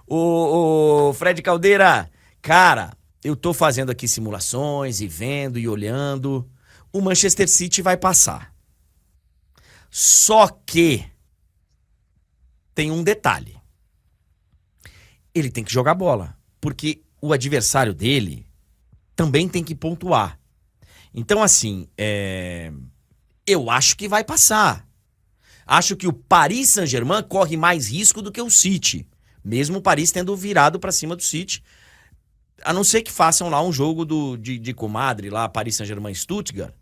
Ô, Fred Caldeira, cara, eu tô fazendo aqui simulações e vendo e olhando. O Manchester City vai passar. Só que tem um detalhe. Ele tem que jogar bola, porque o adversário dele também tem que pontuar. Então, assim, eu acho que vai passar. Acho que o Paris Saint-Germain corre mais risco do que o City, mesmo o Paris tendo virado pra cima do City. A não ser que façam lá um jogo de comadre, lá, Paris Saint-Germain e Stuttgart.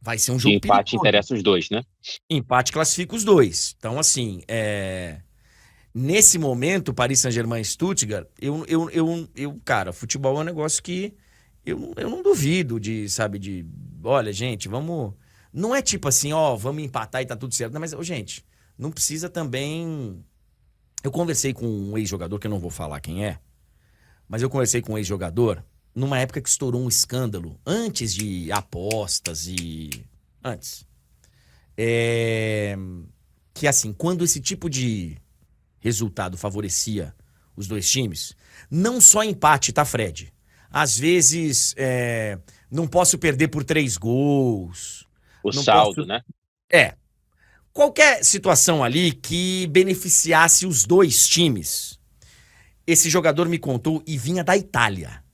Vai ser um Que jogo empate perigoso. interessa os dois, né? Empate classifica os dois. Então, assim, nesse momento, Paris Saint-Germain e Stuttgart, cara, futebol é um negócio que eu não duvido de, sabe, olha, gente, vamos. Não é tipo assim, ó, vamos empatar e tá tudo certo. Não, mas, ô, gente, não precisa também. Eu conversei com um ex-jogador, que eu não vou falar quem é, mas eu conversei com um ex-jogador numa época que estourou um escândalo, antes de apostas e. Antes. É, que assim, quando esse tipo de resultado favorecia os dois times, não só empate, tá, Fred? Às vezes, não posso perder por 3 gols, O não saldo, posso. né? É, qualquer situação ali que beneficiasse os dois times. Esse jogador me contou e vinha da Itália.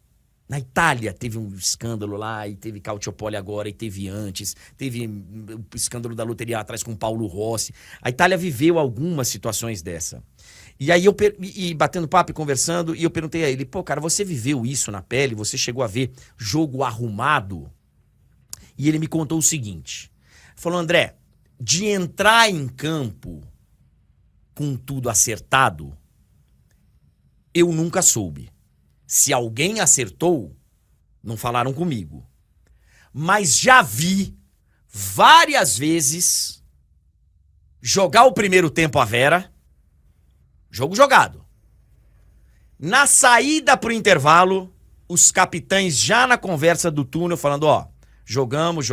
Na Itália teve um escândalo lá, e teve Calciopoli agora, e teve antes, teve o escândalo da loteria atrás com Paulo Rossi. A Itália viveu algumas situações dessa. E aí batendo papo e conversando, e eu perguntei a ele, pô, cara, você viveu isso na pele? Você chegou a ver jogo arrumado? E ele me contou o seguinte, falou, André, de entrar em campo com tudo acertado, eu nunca soube. Se alguém acertou, não falaram comigo. Mas já vi várias vezes jogar o primeiro tempo a Vera, jogo jogado. Na saída pro intervalo, os capitães já na conversa do túnel falando, ó, jogamos.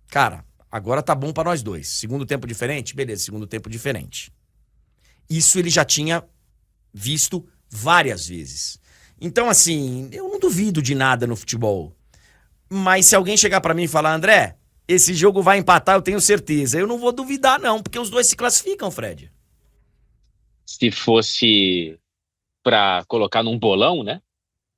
Cara, agora tá bom pra nós dois. Segundo tempo diferente? Beleza, segundo tempo diferente. Isso ele já tinha visto várias vezes. Então, assim, eu não duvido de nada no futebol. Mas se alguém chegar pra mim e falar, André, esse jogo vai empatar, eu tenho certeza. Eu não vou duvidar, não, porque os dois se classificam, Fred. Se fosse para colocar num bolão, né?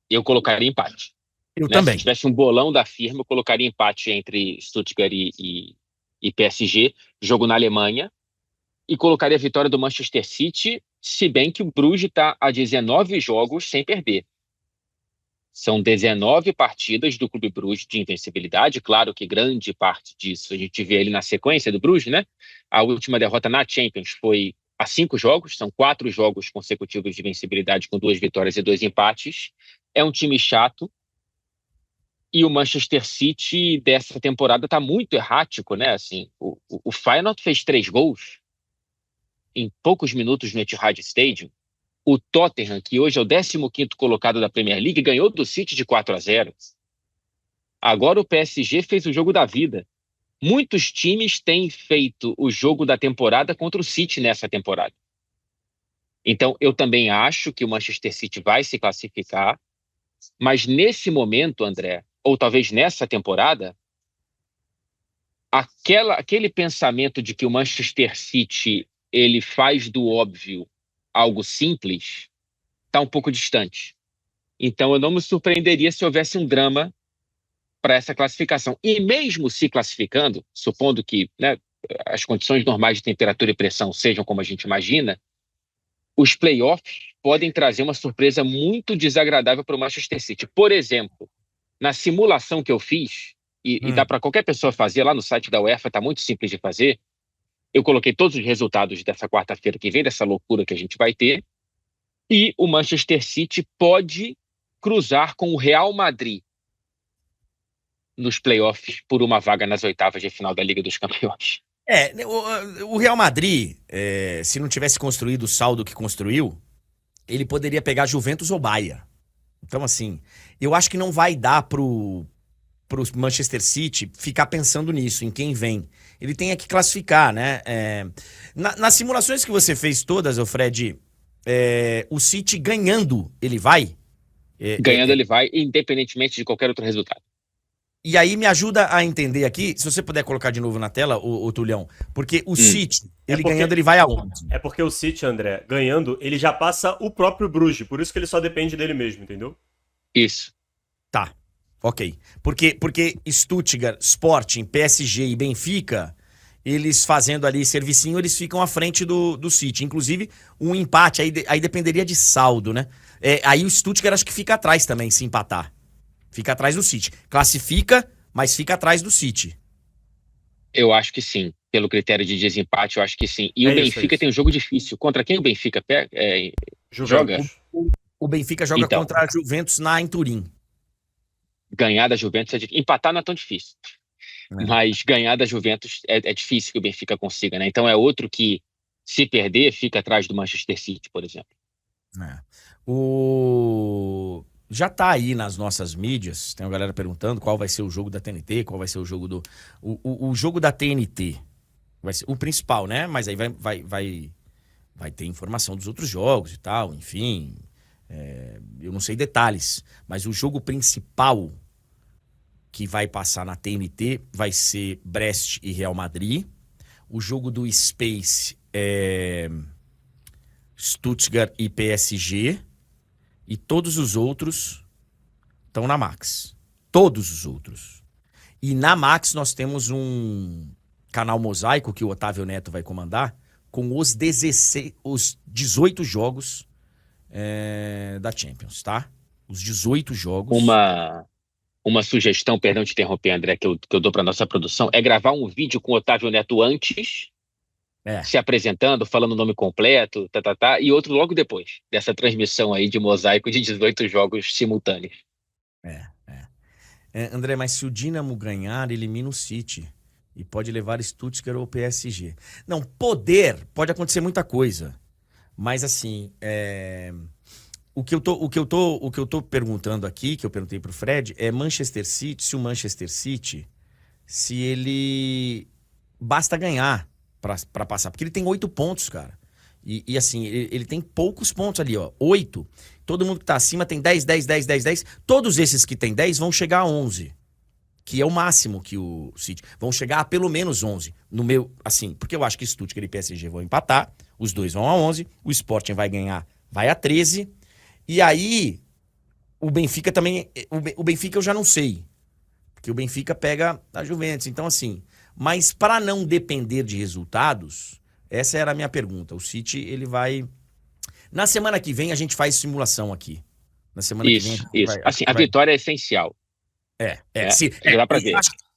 Eu colocaria empate. Eu Né? Se também. tivesse um bolão da firma, eu colocaria empate entre Stuttgart e PSG, jogo na Alemanha, e colocaria a vitória do Manchester City, se bem que o Bruges está a 19 jogos sem perder. São 19 partidas do Clube Bruges de invencibilidade. Claro que grande parte disso a gente vê ali na sequência do Bruges, né? A última derrota na Champions foi há 5 jogos, são 4 jogos consecutivos de vencibilidade com 2 vitórias e 2 empates. É um time chato. E o Manchester City dessa temporada está muito errático, né? Assim, o Feyenoord fez 3 gols em poucos minutos no Etihad Stadium. O Tottenham, que hoje é o 15º colocado da Premier League, ganhou do City de 4-0. Agora o PSG fez o jogo da vida. Muitos times têm feito o jogo da temporada contra o City nessa temporada. Então, eu também acho que o Manchester City vai se classificar, mas nesse momento, André, ou talvez nessa temporada, aquele pensamento de que o Manchester City ele faz do óbvio algo simples está um pouco distante. Então, eu não me surpreenderia se houvesse um drama para essa classificação. E mesmo se classificando, supondo que, né, as condições normais de temperatura e pressão sejam como a gente imagina, os playoffs podem trazer uma surpresa muito desagradável para o Manchester City. Por exemplo, na simulação que eu fiz, e dá para qualquer pessoa fazer lá no site da UEFA, está muito simples de fazer, eu coloquei todos os resultados dessa quarta-feira que vem, dessa loucura que a gente vai ter, e o Manchester City pode cruzar com o Real Madrid nos playoffs por uma vaga nas oitavas de final da Liga dos Campeões. O Real Madrid, se não tivesse construído o saldo que construiu, ele poderia pegar Juventus ou Bayern. Então, assim, eu acho que não vai dar pro Manchester City ficar pensando nisso, em quem vem. Ele tem que classificar, né? Nas simulações que você fez todas, o Fred, o City ganhando, ele vai? Ganhando ele vai, independentemente de qualquer outro resultado. E aí me ajuda a entender aqui, se você puder colocar de novo na tela, o Tulhão, porque o City, ele ganhando, ele vai aonde? É porque o City, André, ganhando, ele já passa o próprio Bruges, por isso que ele só depende dele mesmo, entendeu? Isso. Tá, ok. Porque Stuttgart, Sporting, PSG e Benfica, eles fazendo ali servicinho, eles ficam à frente do City. Inclusive, um empate, aí dependeria de saldo, né? Aí o Stuttgart acho que fica atrás também, se empatar. Fica atrás do City. Classifica, mas fica atrás do City. Eu acho que sim. Pelo critério de desempate, eu acho que sim. E o Benfica tem um jogo difícil. Contra quem o Benfica joga? O Benfica joga contra a Juventus em Turim. Ganhar da Juventus é difícil. Empatar não é tão difícil. Mas ganhar da Juventus é difícil que o Benfica consiga, né? Então é outro que, se perder, fica atrás do Manchester City, por exemplo. Já tá aí nas nossas mídias, tem uma galera perguntando qual vai ser o jogo da TNT, qual vai ser o jogo do... O jogo da TNT vai ser o principal, né? Mas aí vai ter informação dos outros jogos e tal, enfim. Eu não sei detalhes, mas o jogo principal que vai passar na TNT vai ser Brest e Real Madrid. O jogo do Space é Stuttgart e PSG. E todos os outros estão na Max. Todos os outros. E na Max nós temos um canal mosaico que o Otávio Neto vai comandar com os 18 jogos da Champions, tá? Os 18 jogos. Uma sugestão, perdão de interromper, André, que eu dou para nossa produção, é gravar um vídeo com o Otávio Neto antes, se apresentando, falando o nome completo, e outro logo depois dessa transmissão aí de mosaico de 18 jogos simultâneos. André, mas se o Dinamo ganhar, elimina o City e pode levar Stuttgart ou PSG. Não, pode acontecer muita coisa, mas assim, o que eu tô perguntando aqui, que eu perguntei pro Fred, é Manchester City, se o Manchester City, se ele basta ganhar pra passar, porque ele tem 8 pontos, cara. E assim, ele tem poucos pontos ali, ó, 8. Todo mundo que tá acima tem 10, 10, 10, 10, 10. Todos esses que tem 10 vão chegar a 11, que é o máximo que o City. Vão chegar a pelo menos 11. No meu, assim, porque eu acho que Stuttgart e PSG vão empatar, os dois vão a 11, o Sporting vai ganhar, vai a 13. E aí, o Benfica também... O Benfica eu já não sei. Porque o Benfica pega a Juventus. Então, assim... Mas para não depender de resultados, essa era a minha pergunta. O City, ele vai... Na semana que vem, a gente faz simulação aqui. Na semana que vem... Isso. Assim, a vitória é essencial. Dá pra ver.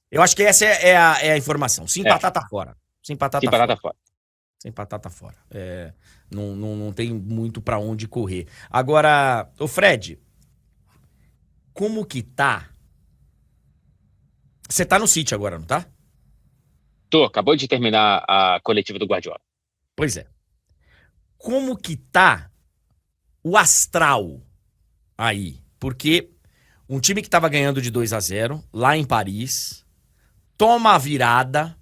Eu acho que essa é a informação. Se empatar, tá fora. Se empatar, tá fora. Se empatar, tá fora. Não tem muito pra onde correr. Agora, ô Fred, como que tá? Você tá no City agora, não tá? Acabou de terminar a coletiva do Guardiola. Pois é. Como que tá o astral aí? Porque um time que tava ganhando de 2-0 lá em Paris, toma a virada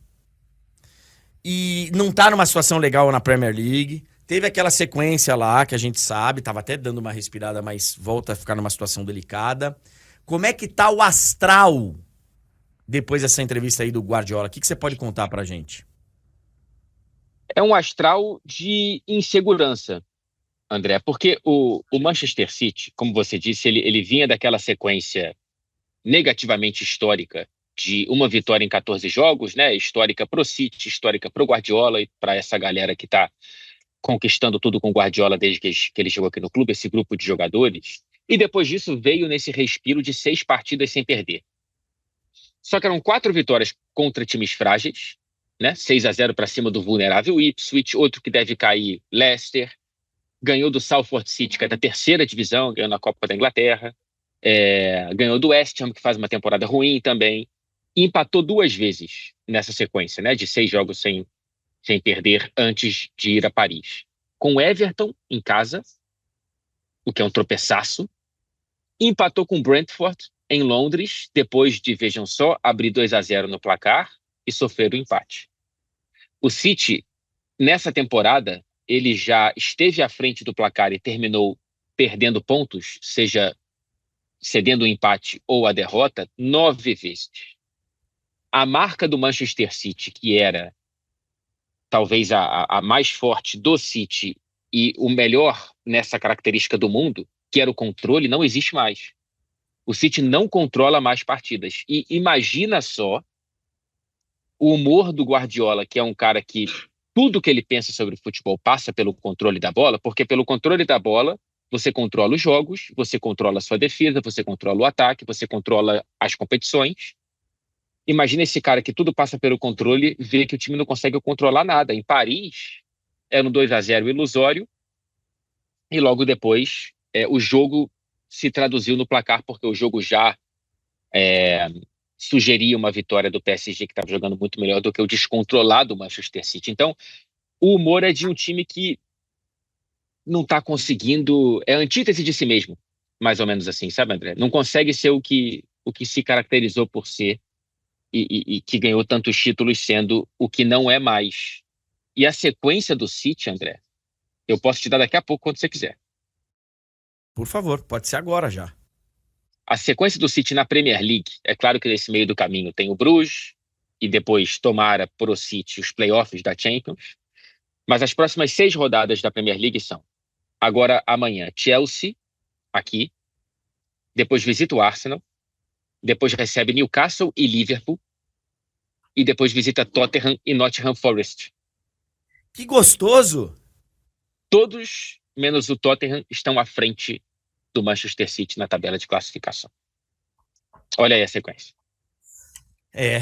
e não tá numa situação legal na Premier League. Teve aquela sequência lá que a gente sabe, tava até dando uma respirada, mas volta a ficar numa situação delicada. Como é que tá o astral depois dessa entrevista aí do Guardiola? O que você pode contar pra gente? É um astral de insegurança, André, porque o Manchester City, como você disse, ele vinha daquela sequência negativamente histórica de uma vitória em 14 jogos, né? Histórica pro City, histórica pro Guardiola e para essa galera que tá conquistando tudo com o Guardiola desde que ele chegou aqui no clube, esse grupo de jogadores. E depois disso veio nesse respiro de 6 partidas sem perder. Só que eram 4 vitórias contra times frágeis, né? 6-0 para cima do vulnerável Ipswich, outro que deve cair, Leicester. Ganhou do Salford City, que é da 3ª divisão, ganhou na Copa da Inglaterra. Ganhou do West Ham, que faz uma temporada ruim também. E empatou 2 vezes nessa sequência, né? De 6 jogos sem perder antes de ir a Paris. Com o Everton em casa, o que é um tropeçaço. E empatou com o Brentford em Londres, depois de, vejam só, abrir 2-0 no placar e sofrer o empate. O City, nessa temporada, ele já esteve à frente do placar e terminou perdendo pontos, seja cedendo o empate ou a derrota, 9 vezes. A marca do Manchester City, que era talvez a mais forte do City e o melhor nessa característica do mundo, que era o controle, não existe mais. O City não controla mais partidas. E imagina só o humor do Guardiola, que é um cara que tudo que ele pensa sobre futebol passa pelo controle da bola, porque pelo controle da bola você controla os jogos, você controla a sua defesa, você controla o ataque, você controla as competições. Imagina esse cara que tudo passa pelo controle, vê que o time não consegue controlar nada. Em Paris, era um 2-0 ilusório, e logo depois o jogo se traduziu no placar, porque o jogo já sugeria uma vitória do PSG, que estava jogando muito melhor do que o descontrolado Manchester City. Então, o humor é de um time que não está conseguindo... É a antítese de si mesmo, mais ou menos assim, sabe, André? Não consegue ser o que se caracterizou por ser e que ganhou tantos títulos sendo o que não é mais. E a sequência do City, André, eu posso te dar daqui a pouco, quando você quiser. Por favor, pode ser agora já. A sequência do City na Premier League, é claro que nesse meio do caminho tem o Bruges, e depois tomara pro City os playoffs da Champions, mas as próximas 6 rodadas da Premier League são: agora amanhã Chelsea, aqui, depois visita o Arsenal, depois recebe Newcastle e Liverpool, e depois visita Tottenham e Nottingham Forest. Que gostoso! Todos, menos o Tottenham, estão à frente do Manchester City na tabela de classificação. Olha aí a sequência. É,